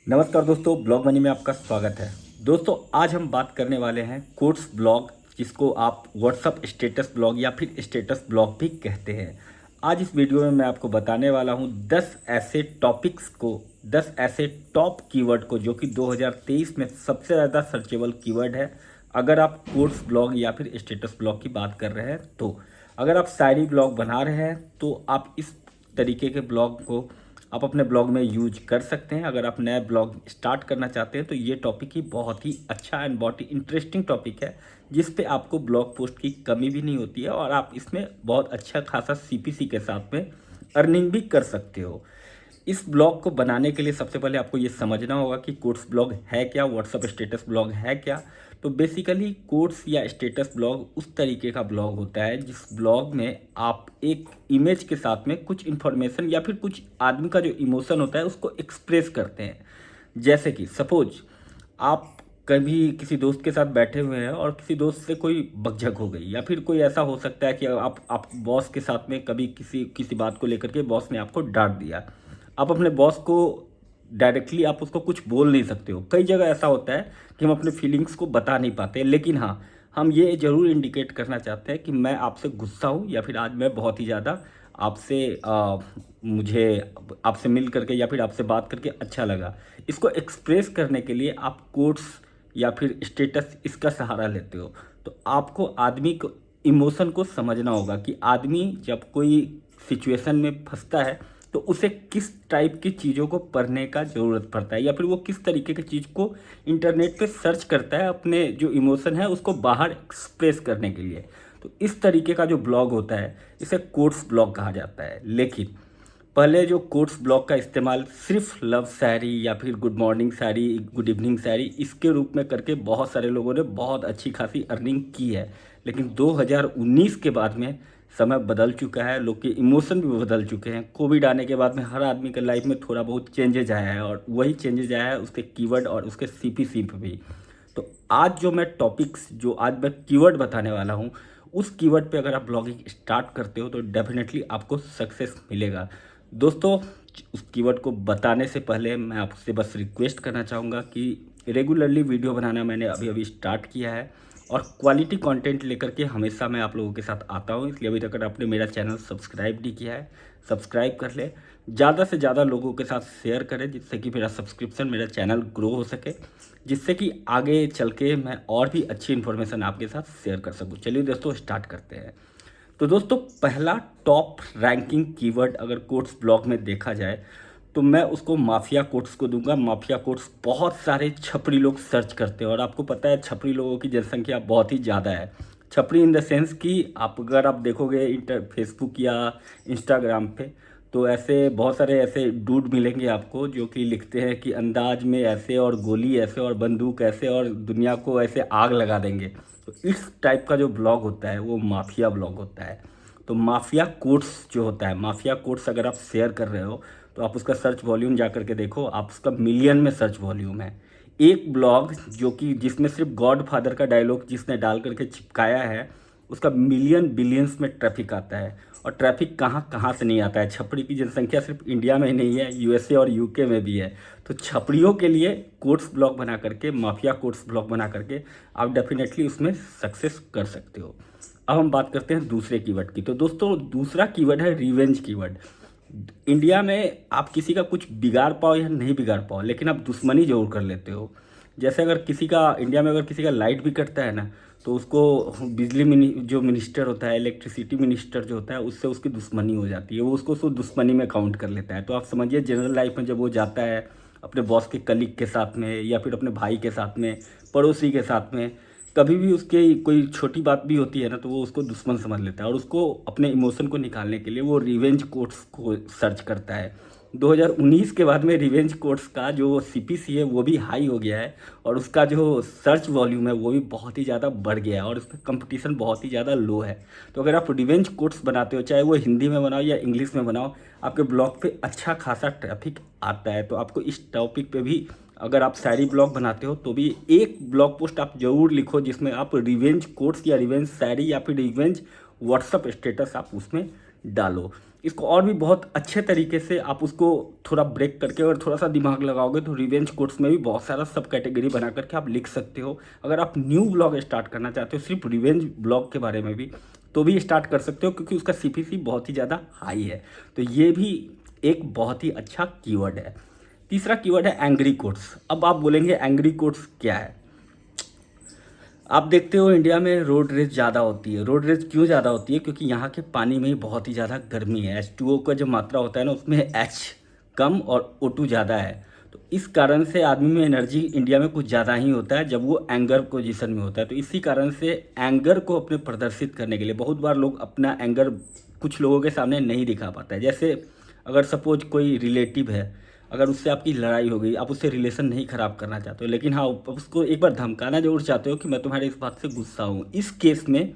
नमस्कार दोस्तों, blog money में आपका स्वागत है। दोस्तों, आज हम बात करने वाले हैं कोट्स ब्लॉग, जिसको आप व्हाट्सअप स्टेटस ब्लॉग या फिर स्टेटस ब्लॉग भी कहते हैं। आज इस वीडियो में मैं आपको बताने वाला हूं 10 ऐसे टॉपिक्स को, 10 ऐसे टॉप कीवर्ड को जो कि 2023 में सबसे ज़्यादा सर्चेबल कीवर्ड है। अगर आप कोट्स ब्लॉग या फिर स्टेटस ब्लॉग की बात कर रहे हैं तो अगर आप शायरी ब्लॉग बना रहे हैं तो आप इस तरीके के ब्लॉग को आप अपने ब्लॉग में यूज कर सकते हैं। अगर आप नया ब्लॉग स्टार्ट करना चाहते हैं तो ये टॉपिक ही बहुत ही अच्छा एंड बहुत ही इंटरेस्टिंग टॉपिक है, जिस पे आपको ब्लॉग पोस्ट की कमी भी नहीं होती है और आप इसमें बहुत अच्छा खासा सीपीसी के साथ में अर्निंग भी कर सकते हो। इस ब्लॉग को बनाने के लिए सबसे पहले आपको ये समझना होगा कि कोट्स ब्लॉग है क्या, व्हाट्सअप स्टेटस ब्लॉग है क्या। तो बेसिकली कोट्स या स्टेटस ब्लॉग उस तरीके का ब्लॉग होता है जिस ब्लॉग में आप एक इमेज के साथ में कुछ इन्फॉर्मेशन या फिर कुछ आदमी का जो इमोशन होता है उसको एक्सप्रेस करते हैं। जैसे कि सपोज आप कभी किसी दोस्त के साथ बैठे हुए हैं और किसी दोस्त से कोई बकझक हो गई, या फिर कोई ऐसा हो सकता है कि आप बॉस के साथ में कभी किसी किसी बात को लेकर के बॉस ने आपको डांट दिया। आप अपने बॉस को डायरेक्टली आप उसको कुछ बोल नहीं सकते हो। कई जगह ऐसा होता है कि हम अपने फीलिंग्स को बता नहीं पाते, लेकिन हाँ, हम ये ज़रूर इंडिकेट करना चाहते हैं कि मैं आपसे गुस्सा हूँ या फिर आज मैं बहुत ही ज़्यादा आपसे मुझे आपसे मिल करके या फिर आपसे बात करके अच्छा लगा। इसको एक्सप्रेस करने के लिए आप कोट्स या फिर स्टेटस इसका सहारा लेते हो। तो आपको आदमी को इमोशन को समझना होगा कि आदमी जब कोई सिचुएशन में फंसता है तो उसे किस टाइप की चीज़ों को पढ़ने का ज़रूरत पड़ता है, या फिर वो किस तरीके की चीज़ को इंटरनेट पे सर्च करता है अपने जो इमोशन है उसको बाहर एक्सप्रेस करने के लिए। तो इस तरीके का जो ब्लॉग होता है इसे कोट्स ब्लॉग कहा जाता है। लेकिन पहले जो कोट्स ब्लॉग का इस्तेमाल सिर्फ लव शायरी या फिर गुड मॉर्निंग शायरी, गुड इवनिंग शायरी इसके रूप में करके बहुत सारे लोगों ने बहुत अच्छी खासी अर्निंग की है। लेकिन 2019 के बाद में समय बदल चुका है, लोग के इमोशन भी बदल चुके हैं। कोविड आने के बाद में हर आदमी के लाइफ में थोड़ा बहुत चेंजेज आया है और वही चेंजेज आया है उसके कीवर्ड और उसके सीपीसी पे भी। तो आज जो मैं टॉपिक्स जो आज मैं कीवर्ड बताने वाला हूँ, उस कीवर्ड पे अगर आप ब्लॉगिंग स्टार्ट करते हो तो डेफिनेटली आपको सक्सेस मिलेगा। दोस्तों, उस कीवर्ड को बताने से पहले मैं आपसे बस रिक्वेस्ट करना चाहूँगा कि रेगुलरली वीडियो बनाना मैंने अभी अभी स्टार्ट किया है और क्वालिटी कंटेंट लेकर के हमेशा मैं आप लोगों के साथ आता हूँ। इसलिए अभी तक अगर आपने मेरा चैनल सब्सक्राइब नहीं किया है, सब्सक्राइब कर ले, ज़्यादा से ज़्यादा लोगों के साथ शेयर करें जिससे कि मेरा सब्सक्रिप्शन, मेरा चैनल ग्रो हो सके, जिससे कि आगे चल के मैं और भी अच्छी इन्फॉर्मेशन आपके साथ शेयर कर सकूँ। चलिए दोस्तों, स्टार्ट करते हैं। तो दोस्तों, पहला टॉप रैंकिंग कीवर्ड अगर कोट्स ब्लॉग में देखा जाए तो मैं उसको माफिया कोट्स को दूंगा। माफिया कोट्स बहुत सारे छपरी लोग सर्च करते हैं और आपको पता है छपरी लोगों की जनसंख्या बहुत ही ज़्यादा है। छपरी इन द सेंस कि आप अगर आप देखोगे फेसबुक या इंस्टाग्राम पे तो ऐसे बहुत सारे ऐसे डूड मिलेंगे आपको जो कि लिखते हैं कि अंदाज में ऐसे और गोली ऐसे और बंदूक ऐसे और दुनिया को ऐसे आग लगा देंगे। तो इस टाइप का जो ब्लॉग होता है वो माफिया ब्लॉग होता है। तो माफिया कोट्स जो होता है, माफिया कोट्स अगर आप शेयर कर रहे हो तो आप उसका सर्च वॉल्यूम जा करके देखो, आप उसका मिलियन में सर्च वॉल्यूम है। एक ब्लॉग जो कि जिसमें सिर्फ गॉड फादर का डायलॉग जिसने डाल करके चिपकाया है उसका मिलियन बिलियंस में ट्रैफिक आता है। और ट्रैफिक कहाँ कहाँ से नहीं आता है। छपरी की जनसंख्या सिर्फ इंडिया में ही नहीं है, यूएसए और यूके में भी है। तो छपरियों के लिए कोट्स ब्लॉग बना करके, माफिया कोट्स ब्लॉग बना करके आप डेफिनेटली उसमें सक्सेस कर सकते हो। अब हम बात करते हैं दूसरे कीवर्ड की। तो दोस्तों, दूसरा कीवर्ड है रिवेंज कीवर्ड। इंडिया में आप किसी का कुछ बिगाड़ पाओ या नहीं बिगाड़ पाओ, लेकिन आप दुश्मनी जरूर कर लेते हो। जैसे अगर किसी का इंडिया में अगर किसी का लाइट भी कटता है ना तो उसको जो मिनिस्टर होता है, इलेक्ट्रिसिटी मिनिस्टर जो होता है, उससे उसकी दुश्मनी हो जाती है। वो उसको दुश्मनी में काउंट कर लेता है। तो आप समझिए जनरल लाइफ में जब वो जाता है अपने बॉस के कलीग के साथ में या फिर अपने भाई के साथ में, पड़ोसी के साथ में, कभी भी उसके कोई छोटी बात भी होती है ना तो वो उसको दुश्मन समझ लेता है और उसको अपने इमोशन को निकालने के लिए वो रिवेंज कोट्स को सर्च करता है। 2019 के बाद में रिवेंज कोट्स का जो सीपीसी है वो भी हाई हो गया है और उसका जो सर्च वॉल्यूम है वो भी बहुत ही ज़्यादा बढ़ गया है और उसका कंपटीशन बहुत ही ज़्यादा लो है। तो अगर आप रिवेंज कोट्स बनाते हो, चाहे वो हिंदी में बनाओ या इंग्लिश में बनाओ, आपके ब्लॉग पे अच्छा खासा ट्रैफिक आता है। तो आपको इस टॉपिक पे भी, अगर आप शायरी ब्लॉग बनाते हो तो भी एक ब्लॉग पोस्ट आप जरूर लिखो जिसमें आप रिवेंज कोट्स या रिवेंज शायरी या फिर रिवेंज व्हाट्सअप स्टेटस आप उसमें डालो। इसको और भी बहुत अच्छे तरीके से आप उसको थोड़ा ब्रेक करके अगर थोड़ा सा दिमाग लगाओगे तो रिवेंज कोट्स में भी बहुत सारा सब कैटेगरी बना करके आप लिख सकते हो। अगर आप न्यू ब्लॉग स्टार्ट करना चाहते हो सिर्फ रिवेंज ब्लॉग के बारे में भी, तो भी स्टार्ट कर सकते हो, क्योंकि उसका सीपीसी बहुत ही ज़्यादा हाई है। तो ये भी एक बहुत ही अच्छा कीवर्ड है। तीसरा कीवर्ड है एंग्री कोट्स। अब आप बोलेंगे एंग्री कोट्स क्या है। आप देखते हो इंडिया में रोड रेज ज़्यादा होती है। रोड रेज क्यों ज़्यादा होती है? क्योंकि यहाँ के पानी में ही बहुत ही ज़्यादा गर्मी है। H2O का जो मात्रा होता है ना, उसमें H कम और O2 ज़्यादा है। तो इस कारण से आदमी में एनर्जी इंडिया में कुछ ज़्यादा ही होता है जब वो एंगर पोजीशन में होता है। तो इसी कारण से एंगर को अपने प्रदर्शित करने के लिए बहुत बार लोग अपना एंगर कुछ लोगों के सामने नहीं दिखा पाता है। जैसे अगर सपोज कोई रिलेटिव है, अगर उससे आपकी लड़ाई हो गई, आप उससे रिलेशन नहीं ख़राब करना चाहते हो, लेकिन हाँ उसको एक बार धमकाना जरूर चाहते हो कि मैं तुम्हारे इस बात से गुस्सा हूँ। इस केस में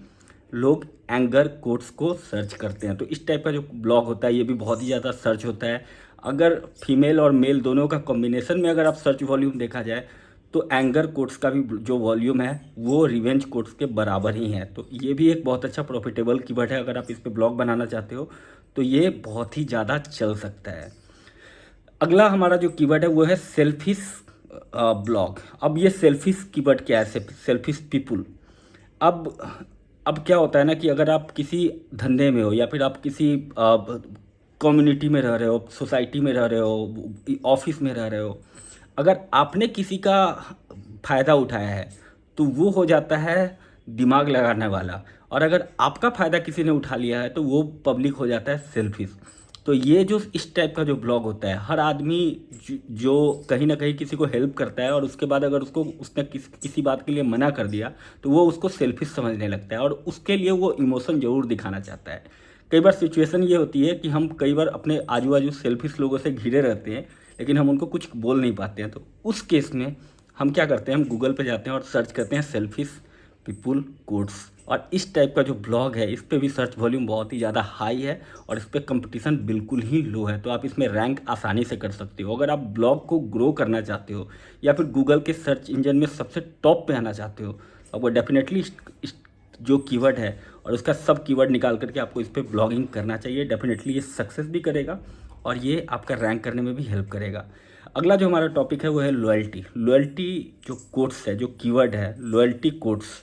लोग एंगर कोट्स को सर्च करते हैं। तो इस टाइप का जो ब्लॉग होता है ये भी बहुत ही ज़्यादा सर्च होता है। अगर फीमेल और मेल दोनों का कॉम्बिनेशन में अगर आप सर्च वॉल्यूम देखा जाए तो एंगर कोट्स का भी जो वॉल्यूम है वो रिवेंज कोट्स के बराबर ही है। तो ये भी एक बहुत अच्छा प्रॉफिटेबल कीवर्ड है। अगर आप इस पर ब्लॉग बनाना चाहते हो तो ये बहुत ही ज़्यादा चल सकता है। अगला हमारा जो कीवर्ड है वो है सेल्फिश ब्लॉग। अब ये सेल्फिश कीवर्ड क्या है? Selfish people. अब अब क्या होता है ना कि अगर आप किसी धंधे में हो या फिर आप किसी कम्युनिटी में रह रहे हो, सोसाइटी में रह रहे हो, ऑफिस में रह रहे हो, अगर आपने किसी का फ़ायदा उठाया है तो वो हो जाता है दिमाग लगाने वाला, और अगर आपका फ़ायदा किसी ने उठा लिया है तो वो पब्लिक हो जाता है सेल्फिश। तो ये जो इस टाइप का जो ब्लॉग होता है, हर आदमी जो कहीं ना कहीं किसी को हेल्प करता है और उसके बाद अगर उसको उसने किसी बात के लिए मना कर दिया तो वो उसको सेल्फिश समझने लगता है और उसके लिए वो इमोशन ज़रूर दिखाना चाहता है। कई बार सिचुएशन ये होती है कि हम कई बार अपने आजू बाजू सेल्फिश लोगों से घिरे रहते हैं, लेकिन हम उनको कुछ बोल नहीं पाते हैं। तो उस केस में हम क्या करते हैं, हम गूगल पे जाते हैं और सर्च करते हैं सेल्फिश पीपुल कोट्स, और इस टाइप का जो ब्लॉग है इस पे भी सर्च वॉल्यूम बहुत ही ज़्यादा हाई है और इस पर कंपटीशन बिल्कुल ही लो है। तो आप इसमें रैंक आसानी से कर सकते हो। अगर आप ब्लॉग को ग्रो करना चाहते हो या फिर गूगल के सर्च इंजन में सबसे टॉप पे आना चाहते हो तो आपको डेफिनेटली इस जो कीवर्ड है और उसका सब कीवर्ड निकाल करके आपको इस पर ब्लॉगिंग करना चाहिए। डेफिनेटली ये सक्सेस भी करेगा और ये आपका रैंक करने में भी हेल्प करेगा। अगला जो हमारा टॉपिक है वो है लॉयल्टी। लॉयल्टी जो कोट्स है, जो कीवर्ड है लॉयल्टी कोट्स,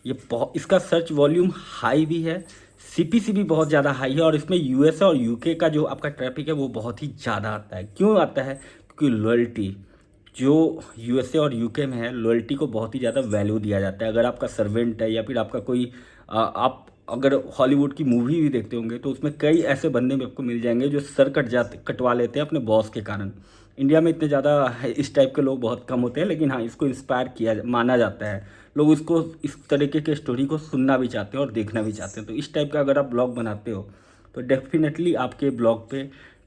ये बहुत, इसका सर्च वॉल्यूम हाई भी है, सीपीसी भी बहुत ज़्यादा हाई है और इसमें यूएस और यूके का जो आपका ट्रैफिक है वो बहुत ही ज़्यादा आता है। क्यों आता है? क्योंकि लॉयल्टी जो यूएसए और यूके में है, लॉयल्टी को बहुत ही ज़्यादा वैल्यू दिया जाता है। अगर आपका सर्वेंट है या फिर आपका कोई आप अगर हॉलीवुड की मूवी भी देखते होंगे तो उसमें कई ऐसे बंदे में आपको मिल जाएंगे जो सर कटवा लेते हैं अपने बॉस के कारण। इंडिया में इतने ज़्यादा इस टाइप के लोग बहुत कम होते हैं, लेकिन हाँ इसको इंस्पायर किया माना जाता है। लोग इसको इस तरीके के स्टोरी को सुनना भी चाहते हैं और देखना भी चाहते हैं। तो इस टाइप का अगर आप ब्लॉग बनाते हो तो डेफिनेटली आपके ब्लॉग पे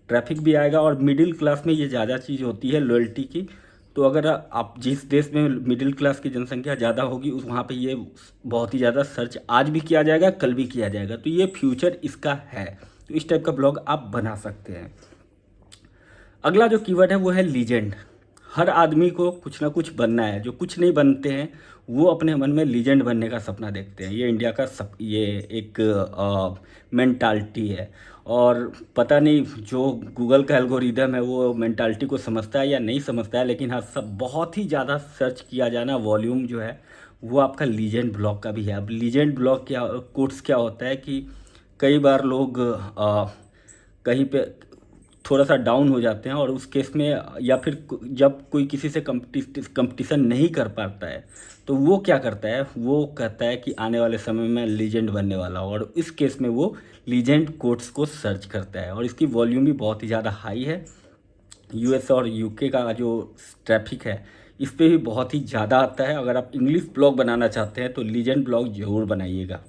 ट्रैफिक भी आएगा। और मिडिल क्लास में ये ज़्यादा चीज़ होती है लॉयल्टी की। तो अगर आप जिस देश में मिडिल क्लास की जनसंख्या ज़्यादा होगी उस वहाँ पे ये बहुत ही ज़्यादा सर्च आज भी किया जाएगा, कल भी किया जाएगा। तो ये फ्यूचर इसका है। तो इस टाइप का ब्लॉग आप बना सकते हैं। अगला जो कीवर्ड है वो है लीजेंड। हर आदमी को कुछ ना कुछ बनना है। जो कुछ नहीं बनते हैं वो अपने मन में लीजेंड बनने का सपना देखते हैं। ये इंडिया का ये एक मेंटालिटी है। और पता नहीं जो गूगल का एल्गोरिदम है वो मेंटालिटी को समझता है या नहीं समझता है, लेकिन हाँ सब बहुत ही ज़्यादा सर्च किया जाना वॉल्यूम जो है वो आपका लीजेंड ब्लॉग का भी है। अब लीजेंड ब्लॉग क्या कोट्स क्या होता है कि कई बार लोग कहीं पे थोड़ा सा डाउन हो जाते हैं और उस केस में या फिर जब कोई किसी से कंपटीशन नहीं कर पाता है तो वो क्या करता है, वो कहता है कि आने वाले समय में लीजेंड बनने वाला हूँ, और इस केस में वो लीजेंड कोट्स को सर्च करता है और इसकी वॉल्यूम भी बहुत ही ज़्यादा हाई है। यूएस और यूके का जो ट्रैफिक है इस पे भी बहुत ही ज़्यादा आता है। अगर आप इंग्लिश ब्लॉग बनाना चाहते हैं तो लीजेंड ब्लॉग ज़रूर बनाइएगा,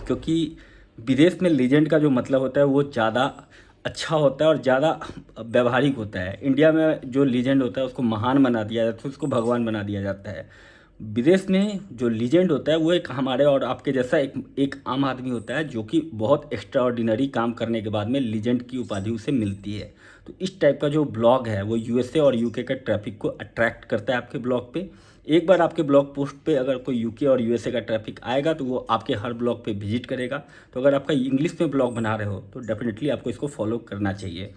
क्योंकि विदेश में लीजेंड का जो मतलब होता है वो ज़्यादा अच्छा होता है और ज़्यादा व्यवहारिक होता है। इंडिया में जो लीजेंड होता है उसको महान बना दिया जाता है, उसको भगवान बना दिया जाता है। विदेश में जो लीजेंड होता है वो एक हमारे और आपके जैसा एक आम आदमी होता है जो कि बहुत एक्स्ट्रा ऑर्डिनरी काम करने के बाद में लीजेंड की उपाधि उसे मिलती है। तो तो इस टाइप का जो ब्लॉग है वो यूएसए और यूके का ट्रैफिक को अट्रैक्ट करता है आपके ब्लॉग पे। एक बार आपके ब्लॉग पोस्ट पे अगर कोई यूके और यूएसए का ट्रैफिक आएगा तो वो आपके हर ब्लॉग पे विजिट करेगा। तो अगर आपका इंग्लिश में ब्लॉग बना रहे हो तो डेफिनेटली आपको इसको फॉलो करना चाहिए।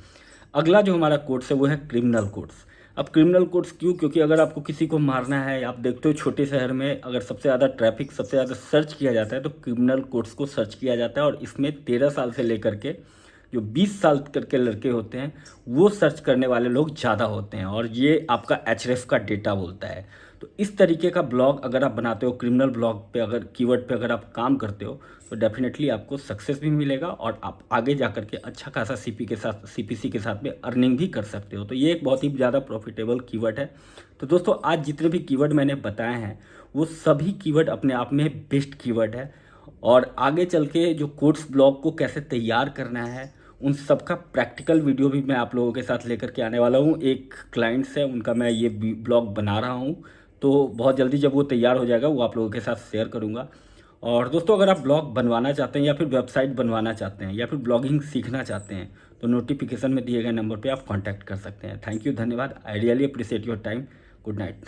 अगला जो हमारा कोर्स है वो है क्रिमिनल कोर्स। अब क्रिमिनल कोर्स क्यों? क्योंकि अगर आपको किसी को मारना है, आप देखते हो छोटे शहर में अगर सबसे ज़्यादा ट्रैफिक, सबसे ज़्यादा सर्च किया जाता है तो क्रिमिनल कोर्स को सर्च किया जाता है। और इसमें 13 साल से लेकर के जो 20 साल करके लड़के होते हैं वो सर्च करने वाले लोग ज़्यादा होते हैं, और ये आपका एचरेफ का डेटा बोलता है। तो इस तरीके का ब्लॉग अगर आप बनाते हो, क्रिमिनल ब्लॉग पे अगर कीवर्ड पे अगर आप काम करते हो तो डेफिनेटली आपको सक्सेस भी मिलेगा और आप आगे जा कर के अच्छा खासा सीपीसी के साथ में अर्निंग भी कर सकते हो। तो ये एक बहुत ही ज़्यादा प्रॉफिटेबल कीवर्ड है। तो दोस्तों आज जितने भी कीवर्ड मैंने बताए हैं वो सभी कीवर्ड अपने आप में बेस्ट कीवर्ड है, और आगे चल के जो कोर्स ब्लॉग को कैसे तैयार करना है उन सब का प्रैक्टिकल वीडियो भी मैं आप लोगों के साथ लेकर के आने वाला हूँ। एक क्लाइंट्स है, उनका मैं ये ब्लॉग बना रहा हूँ, तो बहुत जल्दी जब वो तैयार हो जाएगा वो आप लोगों के साथ शेयर करूँगा। और दोस्तों अगर आप ब्लॉग बनवाना चाहते हैं या फिर वेबसाइट बनवाना चाहते हैं या फिर ब्लॉगिंग सीखना चाहते हैं तो नोटिफिकेशन में दिए गए नंबर पे आप कांटेक्ट कर सकते हैं। थैंक यू, धन्यवाद। I really appreciate your time. Good night.